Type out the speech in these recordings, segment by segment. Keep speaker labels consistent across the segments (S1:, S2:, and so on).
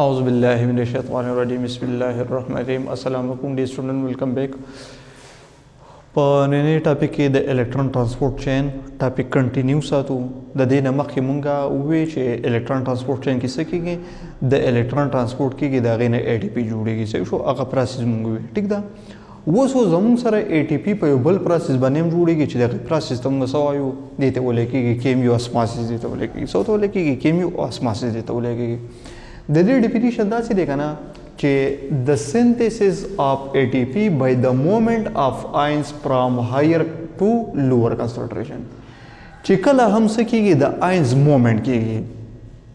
S1: أعوذ بالله من الشیطان الرجیم بسم الله الرحمن الرحیم السلام علیکم ډیر سټوډنټ ویلکم بیک په نننۍ ټاپک کې د الکترون ترانسپورت چین ټاپک کنټینیو ساتو د دې نه مخکې مونږه وویل چې الکترون ترانسپورت چین کې څه کېږي د الکترون ترانسپورت کېږي د هغې نه ATP جوړېږي صحیح شو هغه پروسس مونږ وویل ټیک ده اوس خو زموږ سره ATP په یو بل پروسس باندې هم جوړېږي چې دغه پروسس ته موږ څه وایو دې ته ویل کېږي کیمیوسماسز دې ته ویل کېږي څه ته ویل کېږي کیمیوسماسز دې ته ویل کېږي د دې ډیفینیشن داسې دی که نه چې د synthesis of ATP by the movement of ions from higher to lower concentration چې کله هم څه کېږي د ions movement کېږي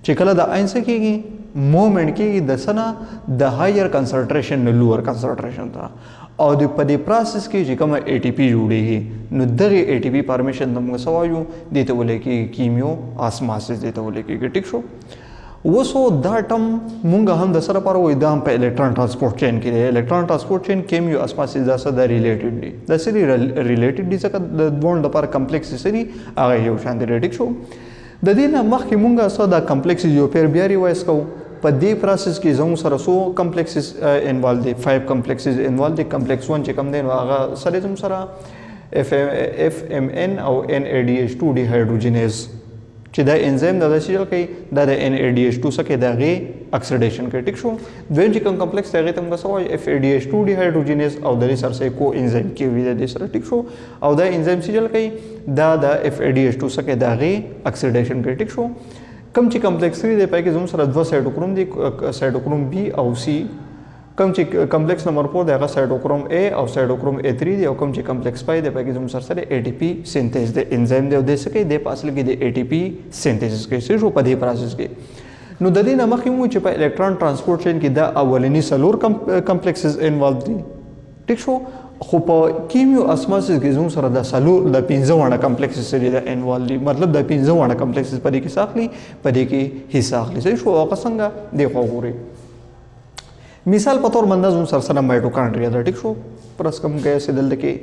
S1: چې کله د ions څه کېږي movement کېږي د څه نه د higher concentration نه lower concentration ته او د په دې پروسس کې چې کومه ATP جوړېږي نو دغه ATP فارمیشن ته موږ څه وایو دې ته ویل کېږي کیمیوسماسز دې ته ویل کېږي ټیک شو اوس دا ټم مونږ هم د سره لپاره وایو دا هم په الکترون ترانسپورت چین کې دی الکترون ترانسپورت چین کیمیوسماسز دا څه د ریلیټډ دي دا څه ریلیټډ دي ځکه د دوه لپاره کمپلیکس څه دي هغه یو شان دي ټیک شو د دې نه مخکې مونږ څه دا کمپلیکس یو پیر بیا ریوایز کوو په دې پروسس کې زموږ سره څو کمپلیکسز انوالو دي 5 کمپلیکسز انوالو دي کمپلیکس 1 چې کوم دی نو هغه سره زموږ سره FMN او NADH2 ډي هایدروجینیز چې دا انزایم دا څه کوي دا د NADH2 څخه دغه اکسیډیشن کوي ټیک شو دویم چې کوم کمپلیکس هغه ته موږ سوای FADH2 ډي هایدروجینیز او د سر سره کو انزایم کې وی د سره ټیک شو او دا انزایم څه کوي دا د FADH2 څخه دغه اکسیډیشن کوي ټیک شو کوم چې کمپلیکس دی په کې زموږ سره دوه سایټوکروم دي سایټوکروم B او C کوم چې کمپلیکس نمبر 4 دی هغه سایټوکروم A او سایټوکروم A3 دی او کوم چې کمپلیکس 5 دی په کې زموږ سره ATP سینتیز دی انزایم دی او د څه کوي د اصل کې د ATP سینتیز کوي څه شو په دې پروسس کې نو د دې نه مخکې مو چې په الکترون ترانسپورت چین کې دا اولنی سلور کمپلیکسز انوالو دي ټیک شو خو په کیمیوسماسز کې زموږ سره د سلور د 15 وړه کمپلیکسز سره د انوالو دي مطلب د 15 وړه کمپلیکسز په دې کې ساخلي په دې کې حصہ اخلي څه شو هغه څنګه دی خو ګوري مثال په تور باندې زموږ سره سره مایټوکانډریا د ټیک شو پرس کوم کې سه دلته کې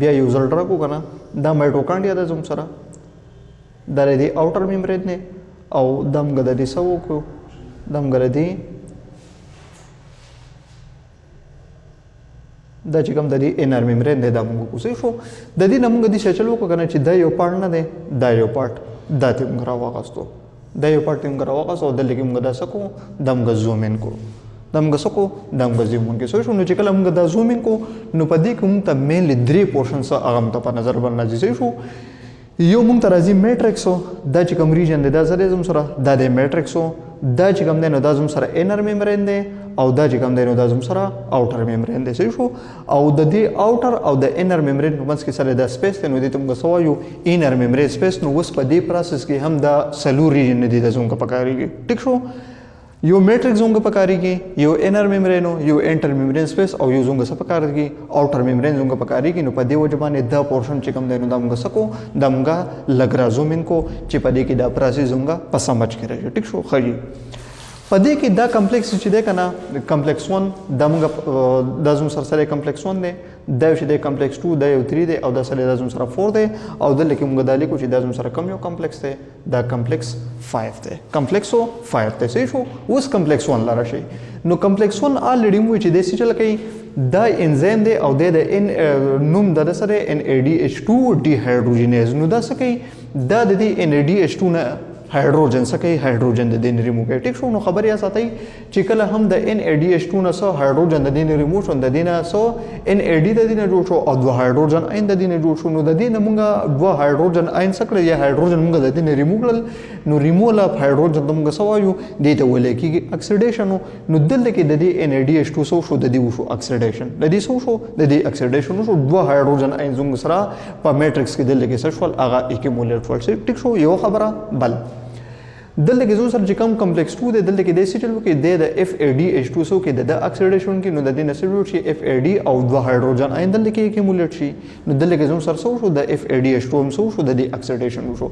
S1: بیا یو ځل راکو کنه دا مایټوکانډریا د زموږ سره د دې اوټر میمبرین نه او دمګه د دې سو کو دمګه د دا چې کوم د دې انر میمبرین د دمګه کو څه شو د دې نمګه د چلو کو کنه چې دا یو پارت نه دی دا یو پارت دا ته موږ راوغاستو دا یو پارت موږ راوغاستو د لګي موږ دا سکو دمګه زوم ان کو دمګه سکو دمګه زوم ان کې سو شو نو چې کله موږ دا زوم ان کو نو په دې کوم ته مینلی درې پورشن سره هغه ته په نظر باندې راځي شو یو موږ ته راځي میټریکس دا چې کوم ریجن دی دا سره زم سره دا د میټریکس دا چې کوم دی نو دا زم سره انر میمبرین دی او دا چې کوم دی نو دا زم سره اوټر میمبرین دی شو او د دې اوټر او د انر میمبرین په منځ کې سره دا سپیس دی نو دې ته موږ سوایو انر میمبرین سپیس نو اوس په دې پروسس کې هم دا سلور ریجن دی د زونګه پکاريږي ټیک شو یو میټریک زونګه پکاريږي یو انر میمبرین یو انټر میمبرین سپیس او یو زونګه څه پکاريږي اوټر میمبرین زونګه پکاريږي نو په دې وجه باندې دا پورشن چې کوم دی نو دا موږ سکو دا موږ لګرا زومین کو چې په دې کې دا پروسس زونګه په سمجھ کې راځي ټیک شو خجی په دې کې دا کمپلیکس چې دی کنه کمپلیکس 1 دا موږ د زوم سره سره کمپلیکس 1 دی دا چې دی کمپلیکس 2 دا یو 3 دی او دا سره د زوم سره 4 دی او د لکه موږ د لیکو چې د زوم سره کوم یو کمپلیکس دی دا کمپلیکس 5 دی کمپلیکس 5 دی صحیح شو اوس کمپلیکس 1 لاره شي نو کمپلیکس 1 الریډي مو چې د څه چل کوي دا انزایم دی او د نوم د سره NADH2 ډي هایدروجینیز نو دا څه کوي دا د NADH2 نه هایدروجن څه کوي هایدروجن د دې ریموو کوي ټیک شو نو خبر یا ساتي چې کله هم د NADH2 نه سو هایدروجن د دې ریموو شو د دې نه سو NAD د دې نه جوړ شو او دوه هایدروجن اين د دې نه جوړ شو نو د دې نه موږ دوه هایدروجن اين څه کړی یا هایدروجن موږ د دې نه ریموو کړل نو ریموول اف هایدروجن د موږ سوایو دې ته ولې کېږي اکسیډیشن نو دلته کې د دې NADH2 سو شو د دې وشو اکسیډیشن د دې سو شو د دې اکسیډیشن شو دوه هایدروجن اين زنګ سره په میټریکس کې دلته کې څه شول هغه اکیمولیټ شول ټیک شو یو خبره بل دلته کې زو سره چې کوم کمپلیکس 2 دی دلته کې د سی چلو کې د FADH2 سو کې د اکسیډیشن کې نو د دې نسل شي FAD او دوه هایدروجن اين دلته کې اکیمولیټ شي نو دلته کې زو سره سو شو د FADH2 هم سو شو د اکسیډیشن شو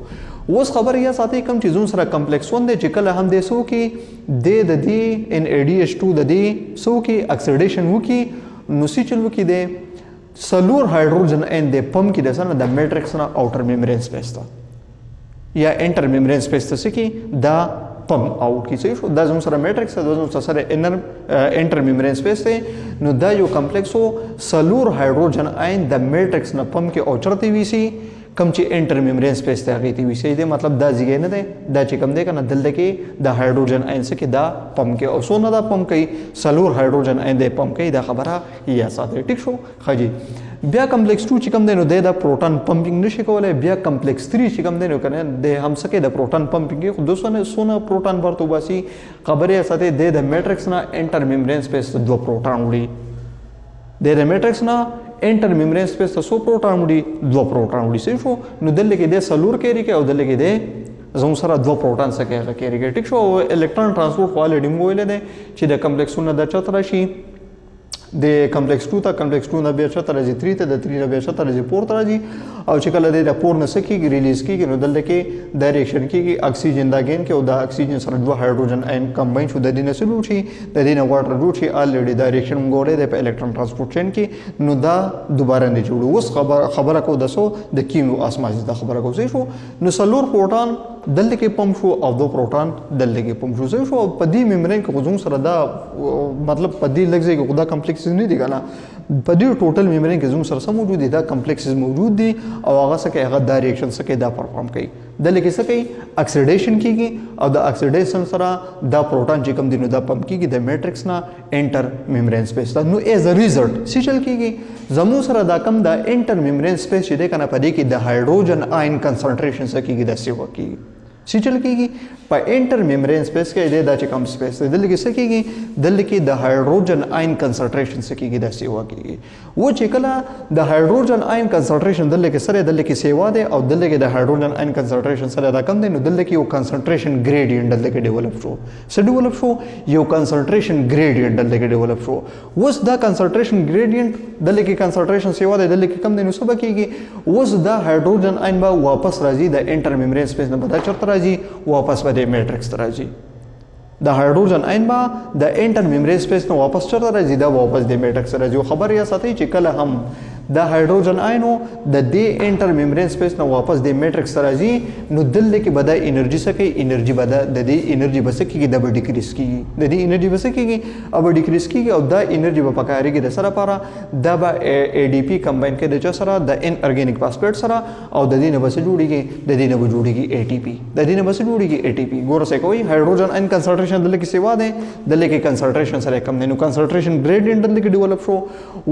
S1: اوس خبر یا ساتي کوم چې زو سره کمپلیکس 1 دی چې کله هم د سو کې د دې NADH2 د دې سو کې اکسیډیشن وکي نو سی چلو کې د سلور هایدروجن اين د پم کې د سره د میټریکس نه اوټر میمبرین سپیس ته یا انټر میمبرین سپیس ته سکی دا پم آوټ کی صحیح شو دا زموږ سره میټرکس ده زموږ سره انټر میمبرین سپیس دی نو دا یو کمپلیکس وو څلور هایدروجن آین د میټرکس نه پم کې او چرته ویسي کم چې انټر میمبرین سپیس ته هغې ته ویسي دی مطلب دا ځای نه دی دا چې کوم دی که نه دلته کې د هایدروجن آین څه کې دا پم کوي او څونه دا پم کوي څلور هایدروجن آین دی پم کوي دا خبره یا ساتئ ټیک شو ښه جي بیا کمپلیکس 2 چې کوم دی نو دی دا پروټون پمپینګ نشي کولی بیا کمپلیکس 3 چې کوم دی نو که نه دی هم څه کوي د پروټون پمپینګ کوي خو څونه پروټون ورته وباسي خبرې یې ساتئ دی د میټرکس نه انټر میمبرین سپیس ته 2 پروټون وړي دی د میټرکس نه انټر میمبرین سپیس ته 100 پروټون وړي 2 پروټون وړي صحیح شو نو دلته کې دی څلور کیري کوي او دلته کې دی زموږ سره 2 پروټون څه کوي هغه کیري کوي ټیک شو الکترون ټرانسپورټ خو الریډي موږ ویلی دی چې د کمپلیکسونه دا چاته راشي د کمپلیکس 2 ته کمپلیکس 2 نه بیا چاته راځي 3 ته د 3 نه بیا چاته راځي 4 ته راځي او چې کله دی د 4 نه څه کېږي ریلیز کېږي نو دلته کې دا ریاکشن کېږي اکسیجن دا ګین کې او دا اکسیجن سره 2 هایدروجن آین کمباین شو د دې نه څه جوړ شي د دې نه واټر جوړ شي الریډي دا ریاکشن موږ ویلی دی په الکترون ټرانسپورټ چین کې نو دا دوباره نه جوړو اوس خبره کوو د کیموسماسز دا خبره کوو صحیح شو نو څلور پروټون دلته کې پمپ شو او 2 پروټون دلته کې پمپ شو صحیح شو په دې میمبرین کې خو زموږ سره دا مطلب په دې لږ ځای کې خو دا کمپلیکسز نه دي که نه په دې ټوټل میمبرین کې زموږ سره څه موجود دي دا کمپلیکسز موجود دي او هغه څه کوي هغه دا ریاکشن څه کوي دا پرفارم کوي دلته کې څه کوي اکسیډیشن کېږي او د اکسیډیشن سره دا پروټون چې کوم دي نو دا پمپ کېږي د میټرکس نه انټر میمبرین سپیس ته نو ایز ا ریزلټ څه چل کېږي زموږ سره دا کم د انټر میمبرین سپیس چې دی که نه په دې کې د هایدروجن آین کنسنټریشن څه کېږي دا سیوا کېږي څه چل کېږي په انټر میمبرین سپیس کې دی دا چې کوم سپیس دی دلته کې څه کېږي دلته کې د هایدروجن آین کنسنټریشن څه کېږي دا سیوا کېږي و چې کله د هایدروجن آین کنسنټریشن دلته کې سره دلته کې سیوا دی او دلته کې د هایدروجن آین کنسنټریشن سره دا کم دی نو دلته کې یو کنسنټریشن ګریډینټ دلته کې ډیولپ شو څه ډیولپ شو یو کنسنټریشن ګریډینټ دلته کې ډیولپ شو اوس دا کنسنټریشن ګریډینټ دلته کې کنسنټریشن سیوا دی دلته کې کم دی نو څه به کېږي اوس دا هایدروجن آین به واپس راځي د انټر میمبرین سپیس نه به دا چېرته راځي واپس به د میټرکس ته راځي د هایدروجن آین به د انټر میمبرین سپیس نه واپس چېرته راځي دا واپس د میټرکس ته راځي او خبر یې ساتئ چې کله هم د هایدروجن آینو د دې انټر میمبرین سپیس نه واپس د میټرکس ته راځي نو دلته کې به دا انرژي څه کوي انرژي به د دې انرژي به څه کېږي دا به ډیکریز کېږي د دې انرژي به څه کېږي او به ډیکریز کېږي او دا انرژي به پکارېږي د څه لپاره دا به اے ډي پي کمباین کوي د چا سره د ان ارګینیک فاسفیټ سره او د دې نه به څه جوړېږي د دې نه به جوړېږي اے ټي پي د دې نه به څه جوړېږي اے ټي پي ګوره څه کوي هایدروجن آین کنسنټریشن دلته کې سیوا دی دلته کې کنسنټریشن سره کم دی نو کنسنټریشن ګریډینټ دلته کې ډیولپ شو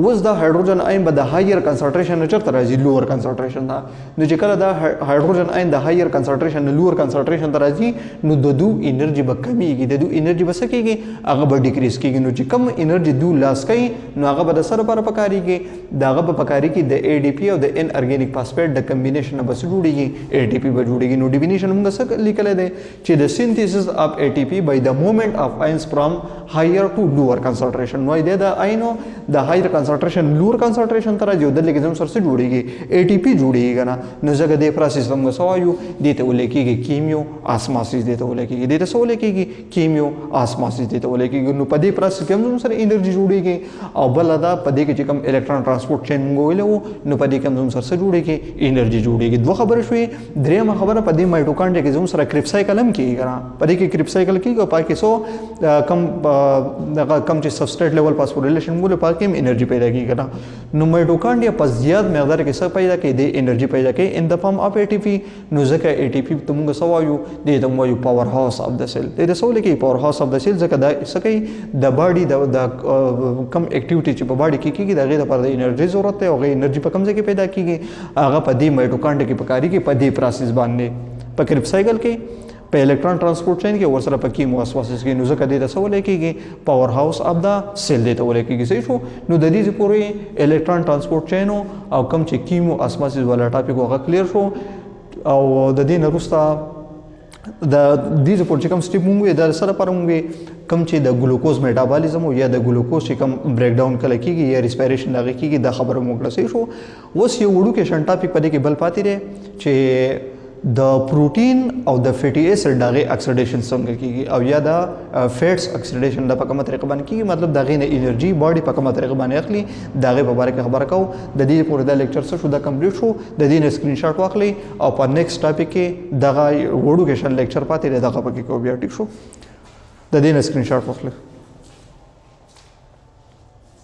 S1: اوس دا هایدروجن آین به د هایر کنسنټریشن چرته راځي لوور کنسنټریشن ته نو چې کله دا هایدروجن آین د هایر کنسنټریشن نه لوور کنسنټریشن ته راځي نو د دو انرژي به کمیږي د دو انرژي به څه کېږي هغه به ډیکریز کېږي نو چې کم انرژي دو لاس کوي نو هغه به د څه لپاره پکارېږي د هغه به پکارېږي د اے ډي پي او د ان ارګینیک فاسفیټ د کمبینیشن نه به څه جوړېږي اے ټي پي به جوړېږي نو ډیفینیشن موږ څه لیکلی دی چې د سینتھیسس اف اے ټي پي بای د موومنٹ اف آینز فرام higher to lower concentration نو د آینو د higher concentration lower concentration ته راځي دلته کې زموږ سره څه جوړېږي ATP جوړېږي که نه نو ځکه دې پروسس ته موږ څه وایو دې ته ویلی کېږي کیمیوسماسز دې ته ویلی کېږي دې ته څه ویلی کېږي کیمیوسماسز دې ته ویلی کېږي نو په دې پروسس کې هم زموږ سره انرژي جوړېږي او بله دا په دې کې چې کوم الکترون ټرانسپورټ چین موږ ویلی وو نو په دې کې هم زموږ سره څه جوړېږي انرژي جوړېږي دوه خبرې شوې درېیمه خبره په دې مایټوکانډریا کې زموږ سره کرپ سایکل هم کېږي که نه په دې کې کرپ سایکل کېږي او په کې څو کم چې سبسټریټ لیول فاسفوریلیشن موږ په کې هم انرژي پیدا کېږي که نه نو مایټوکانډریا په زیات مقدار کې څه پیدا کوي د انرژي پیدا کوي ان د فارم اف ATP نو ځکه ATP ته موږ څه وایو دې ته وایو پاور هاوس اف د سیل دې څه ویل کېږي پاور هاوس اف د سیل ځکه دا څه کوي د باډي د کم اکټیویټي چې په باډي کې کېږي د هغې لپاره د انرژي ضرورت دی او هغې انرژي په کوم ځای کې پیدا کېږي هغه په دې مایټوکانډریا کې پکارېږي په دې پروسس باندې په کرپ سایکل کې په الکترون ټرانسپورټ چین کې ورسره په کیموسماسز کې نو ځکه دې ته څه ویلی کېږي پاور هاوس اف د سیل دې ته ویلی کېږي صحیح شو نو د دې پورې الکترون ټرانسپورټ چین او کم چې کیموسماسز والا ټاپک هغه کلیر شو او د دې نه وروسته د دې پورې چې کوم سټیپ مونږ د سره پر مونږ کم چې د ګلوکوز میټابالیزم یا د ګلوکوز چې کم بریک ډاون کله کېږي یا ریسپیریشن هغه کېږي دا خبره مونږ صحیح شو اوس یو وړوکی شن ټاپک په دې کې بل پاتې دی چې د پروټین او د فیټي اسید دغه اکسیډیشن څنګه کیږي او یا د فیټس اکسیډیشن د په کومه طریقه باندې کیږي مطلب دغه نه انرژي باډي په کومه طریقه باندې اخلي دغه په اړه خبره کوو د دې پورې د لیکچر څه شو دا کمپلیټ شو د دې نه سکرین شاټ واخلئ او په نیکسټ ټاپک کې دغه وړو کې شل لیکچر پاتې دغه پکې کو بیا ټیک شو د دې نه سکرین شاټ واخلئ